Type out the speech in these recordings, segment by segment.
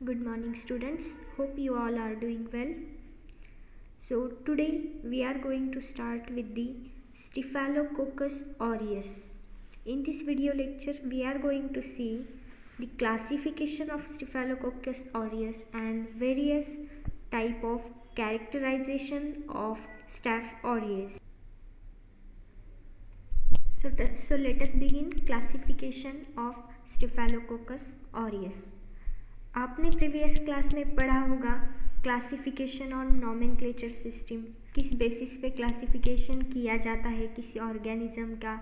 Good morning, students. Hope you all are doing well. So today we are going to start with the Staphylococcus aureus. In this video lecture we are going to see the classification of Staphylococcus aureus and various type of characterization of Staph aureus. So let us begin classification of Staphylococcus aureus. आपने previous class में पढ़ा होगा classification और nomenclature system, किस basis पे classification किया जाता है किसी ऑर्गेनिज्म का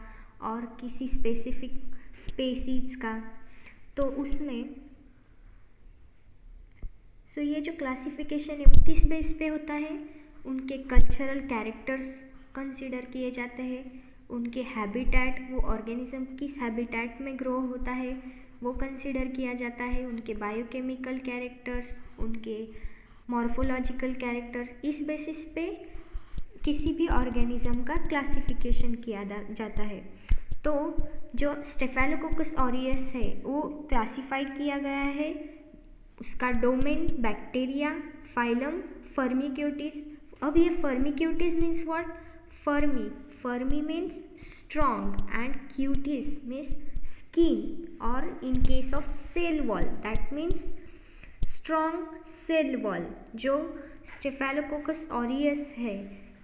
और किसी स्पेसिफिक स्पेसीज का। तो उसमें ये जो क्लासिफिकेशन है वो किस बेस पे होता है, उनके कल्चरल कैरेक्टर्स कंसीडर किए जाते हैं, उनके हैबिटेट, वो ऑर्गेनिज्म किस हैबिटेट में ग्रो होता है वो कंसीडर किया जाता है, उनके बायोकेमिकल कैरेक्टर्स, उनके मॉर्फोलॉजिकल कैरेक्टर, इस बेसिस पे किसी भी ऑर्गेनिज्म का क्लासिफिकेशन किया जाता है। तो जो स्टेफेलोकोकस ऑरियस है वो क्लासिफाइड किया गया है, उसका डोमेन बैक्टीरिया, फाइलम फर्मिक्यूटिस। अब ये firmicutes means what? Firmi means strong and cutis means skin, or in case of cell wall that means strong cell wall। जो स्टेफेलोकोकस ऑरियस है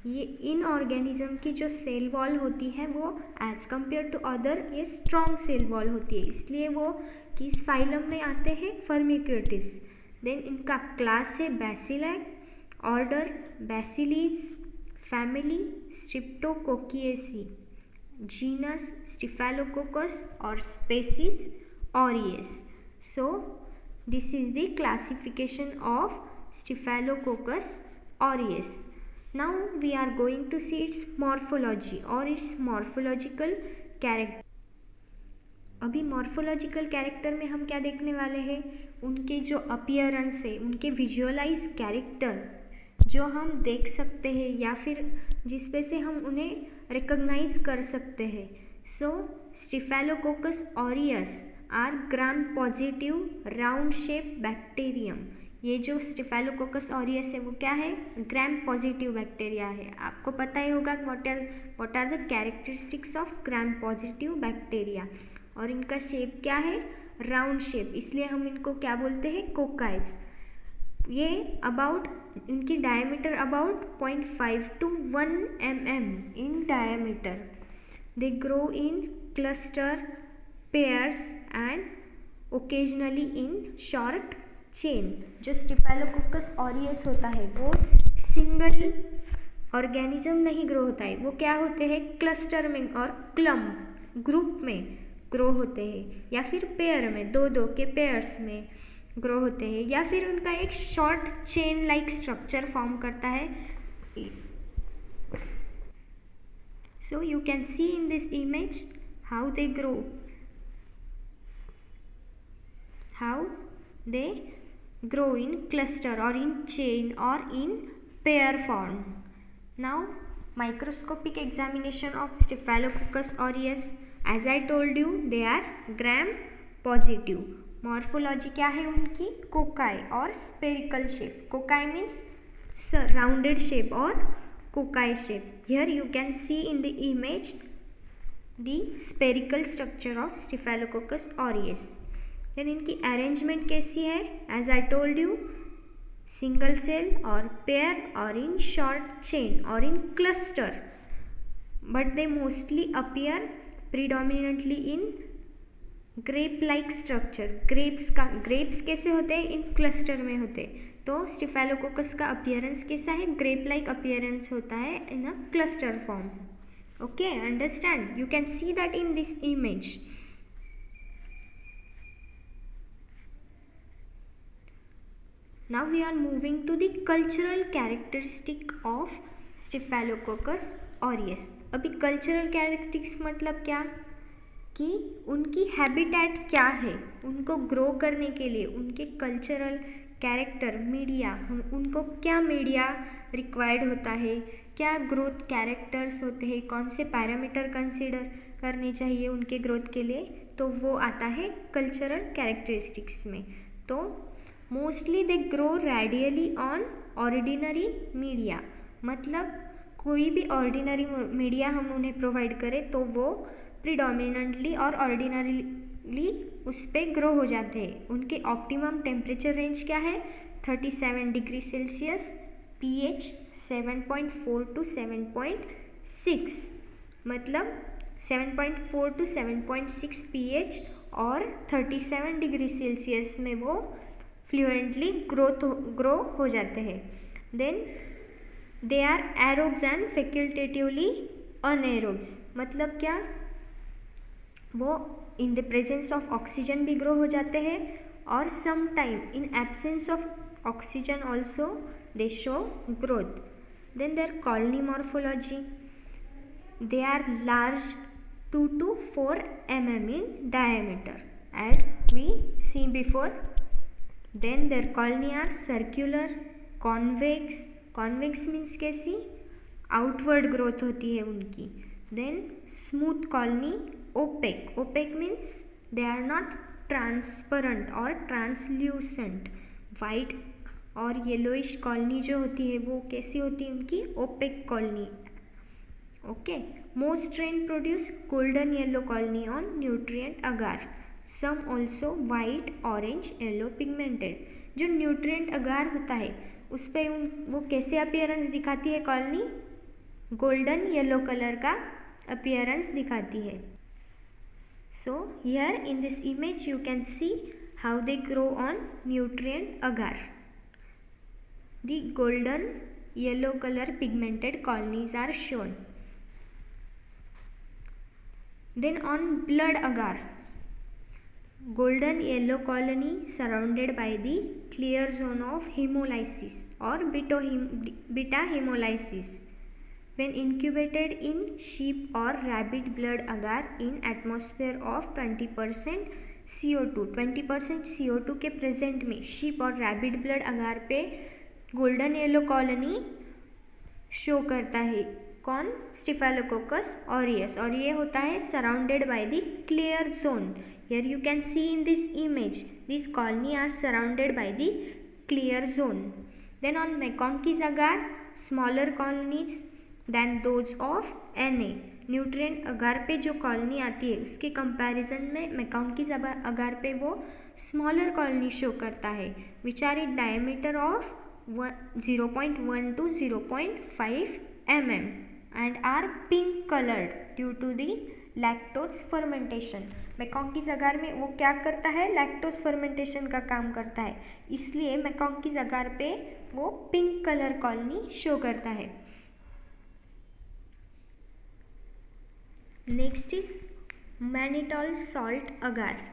ये इन ऑर्गेनिज्म की जो सेल वॉल होती है वो एज कम्पेयर टू अदर ये स्ट्रॉन्ग सेल वॉल होती है, इसलिए वो किस फाइलम में आते हैं? फर्मिक्यूटिस। देन इनका क्लास है bacilli, order bacillales, family streptococcaceae, genus Staphylococcus or species aureus। So this is the classification of Staphylococcus aureus। Now we are going to see its morphology or its morphological character। अभी morphological character में हम क्या देखने वाले हैं? उनके जो appearance है, उनके विजुअलाइज कैरेक्टर जो हम देख सकते हैं या फिर जिस पे से हम उन्हें रिकॉग्नाइज कर सकते हैं। So staphylococcus aureus are gram positive round shape bacterium. ये जो स्टेफेलोकोकस ऑरियस है वो क्या है? ग्राम पॉजिटिव बैक्टीरिया है। आपको पता ही होगा what are the characteristics of gram positive bacteria. और इनका शेप क्या है? राउंड शेप, इसलिए हम इनको क्या बोलते हैं? कोकाइड्स। ये अबाउट इनकी diameter about 0.5 to 1 mm in diameter. They grow in cluster, pairs and occasionally in short chain. जो स्टेफेलोकोकस ऑरियस होता है वो सिंगल ऑर्गेनिज्म नहीं ग्रो होता है, वो क्या होते हैं? क्लस्टर में और क्लम्प ग्रुप में ग्रो होते हैं, या फिर पेयर में, दो के पेयर्स में ग्रो होते हैं, या फिर उनका एक short chain like structure form करता है। So you can see in this image how they grow, how they grow in cluster और इन चेन और in pair form. Now microscopic examination of staphylococcus aureus, as I told you they are gram positive. Morphology क्या है उनकी? Cocci और spherical shape. Cocci means rounded shape और cocci shape. Here you can see in the image the spherical structure of staphylococcus aureus. Then इनकी arrangement कैसी है? As I told you single cell और pair और in short chain और in cluster, but they mostly appear predominantly in grape like structure. Grapes कैसे होते हैं? इन cluster में होते हैं। तो स्टेफेलोकोकस का अपीयरेंस कैसा है? ग्रेप लाइक अपीयरेंस होता है in a cluster form. Okay, understand? You can see that in this image. Now we are moving to the cultural characteristic of staphylococcus aureus. अभी कल्चरल कैरेक्टरिस्टिक्स मतलब क्या? कि उनकी हैबिटेट क्या है, उनको ग्रो करने के लिए उनके कल्चरल कैरेक्टर, मीडिया, उनको क्या मीडिया रिक्वायर्ड होता है, क्या ग्रोथ कैरेक्टर्स होते हैं, कौन से पैरामीटर कंसीडर करने चाहिए उनके ग्रोथ के लिए, तो वो आता है कल्चरल कैरेक्टरिस्टिक्स में। तो mostly they grow radially on ordinary media, मतलब कोई भी ऑर्डिनरी मीडिया हम उन्हें प्रोवाइड करें तो वो प्रिडोमिनेंटली और ऑर्डिनरीली उस पर ग्रो हो जाते हैं। उनके ऑप्टिमम टेम्परेचर रेंज क्या है? 37 डिग्री सेल्सियस, pH 7.4 to 7.6, मतलब 7.4 to 7.6 pH और 37 डिग्री सेल्सियस में वो फ्लुएंटली ग्रो हो जाते हैं। Then they are aerobes and facultatively anaerobes, मतलब क्या? वो in the presence of oxygen भी ग्रो हो जाते हैं और some time in absence of oxygen also they show growth. Then their colony morphology, they are large 2 to 4 mm in diameter as we see before. Then their colony are circular, convex, convex means कैसी? outward growth होती है उनकी. Then smooth colony, opaque, opaque means they are not transparent or translucent. white और yellowish colony जो होती है वो कैसी होती है उनकी? opaque colony. Okay, most strain produce golden yellow colony on nutrient agar. Some also white, orange, yellow pigmented. जो न्यूट्रिएंट अगार होता है उस पर वो कैसे अपीयरेंस दिखाती है? कॉलोनी गोल्डन येलो कलर का अपीयरेंस दिखाती है. So here in this image you can see how they grow on nutrient agar. The golden yellow colour pigmented colonies are shown. Then on blood agar, golden yellow colony surrounded by the clear zone of hemolysis or beta hemolysis. When incubated in sheep or rabbit blood agar in atmosphere of 20% CO2, 20% CO2 के present में sheep और rabbit blood agar पे golden yellow colony show करता है. कौन? Staphylococcus aureus. और ये होता है surrounded by the clear zone. Here you can see in this image this colony are surrounded by the clear zone. Then on MacConkey's agar, smaller colonies than those of Na. Nutrient agar पे जो colony आती है उसके comparison में मैकॉन्कीज अगार पे वो smaller colony show करता है which are in diameter of 0.1 to 0.5 mm and are pink colored due to the lactose fermentation. मैकॉन्कीज अगार में वो क्या करता है? लैक्टोज फर्मेंटेशन का काम करता है, इसलिए मैकॉन्कीज अगार पे वो पिंक कलर कॉलोनी शो करता है. नेक्स्ट इज मैनिटॉल सॉल्ट अगार.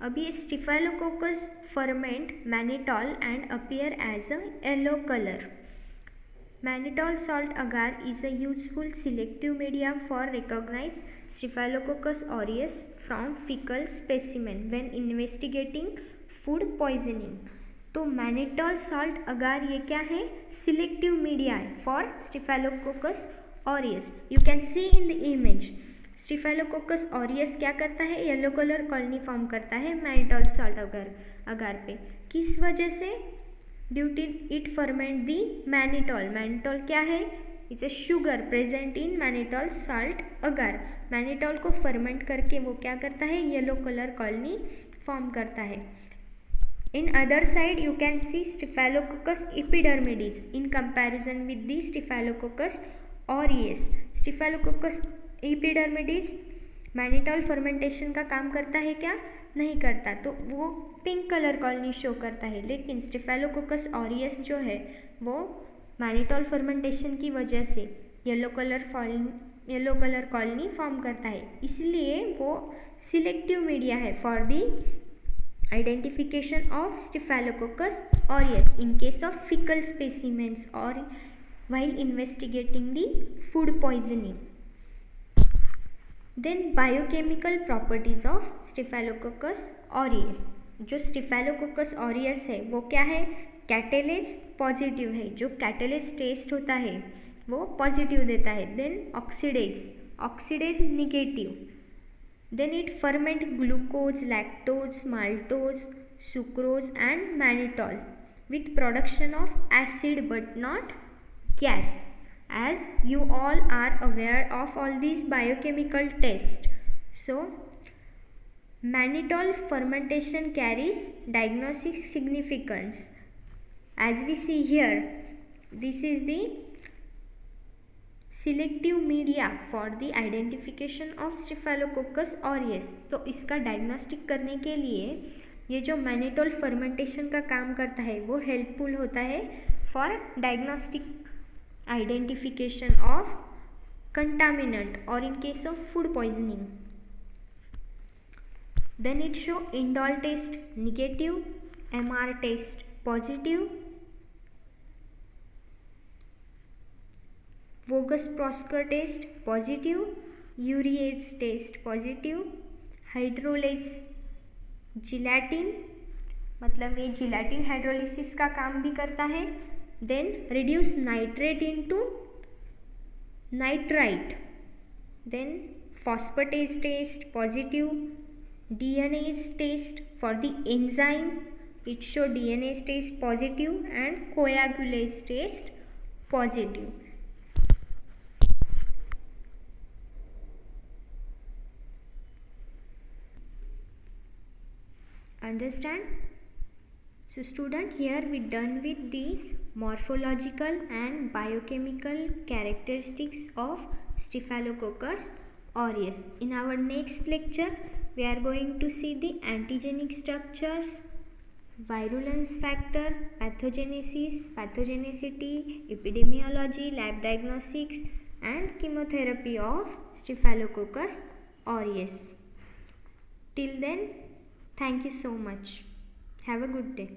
अब ये स्टिफेलोकोकस ferment mannitol and appear as a yellow color. Mannitol salt agar is a useful selective medium for recognize Staphylococcus aureus from fecal specimen when investigating food poisoning. तो mannitol salt agar ये क्या है? Selective media है for staphylococcus aureus. You can see in the image staphylococcus aureus क्या करता है? Yellow colour colony form करता है मैनिटॉल सॉल्ट अगार पे. किस वजह से? Due to it ferment the mannitol. Mannitol क्या है? It's a sugar present in mannitol salt agar. Mannitol को फर्मेंट करके वो क्या करता है? येलो कलर कॉलोनी फॉर्म करता है. In other side you can see Staphylococcus epidermidis in comparison with the Staphylococcus aureus. Staphylococcus epidermidis mannitol fermentation का काम करता है क्या? नहीं करता, तो वो पिंक कलर कॉलोनी शो करता है. लेकिन स्टिफेलोकोकस ऑरियस जो है वो मैनिटॉल फर्मेंटेशन की वजह से येलो कलर कॉलोनी फॉर्म करता है, इसलिए वो सिलेक्टिव मीडिया है for the identification of Staphylococcus aureus in case of fecal specimens or while investigating the food poisoning. Then biochemical properties of Staphylococcus aureus. जो Staphylococcus aureus है वो क्या है? कैटेलेज पॉजिटिव है. जो कैटेलेज टेस्ट होता है वो पॉजिटिव देता है. Then oxidase negative. Then it ferment glucose, lactose, maltose sucrose and mannitol with production of acid but not gas. As you all are aware of all these biochemical tests, so mannitol fermentation carries diagnostic significance. As we see here, this is the selective media for the identification of staphylococcus aureus. तो इसका diagnostic करने के लिए ये जो mannitol fermentation का काम करता है वो हेल्पफुल होता है for diagnostic identification of contaminant और in case of food poisoning. Then it show indole test negative, MR test positive, Voges-Prosker test positive, urease test positive, hydrolase gelatin मतलब ये जिलेटिन हाइड्रोलिसिस का काम भी करता है। Then reduce nitrate into nitrite, then phosphatase test positive, DNase test for the enzyme it show DNase test positive and coagulase test positive. Understand? So student, here we done with the morphological and biochemical characteristics of Staphylococcus aureus. In our next lecture we are going to see the antigenic structures, virulence factor, pathogenesis, pathogenicity, epidemiology, lab diagnostics and chemotherapy of Staphylococcus aureus. Till then, thank you so much. Have a good day.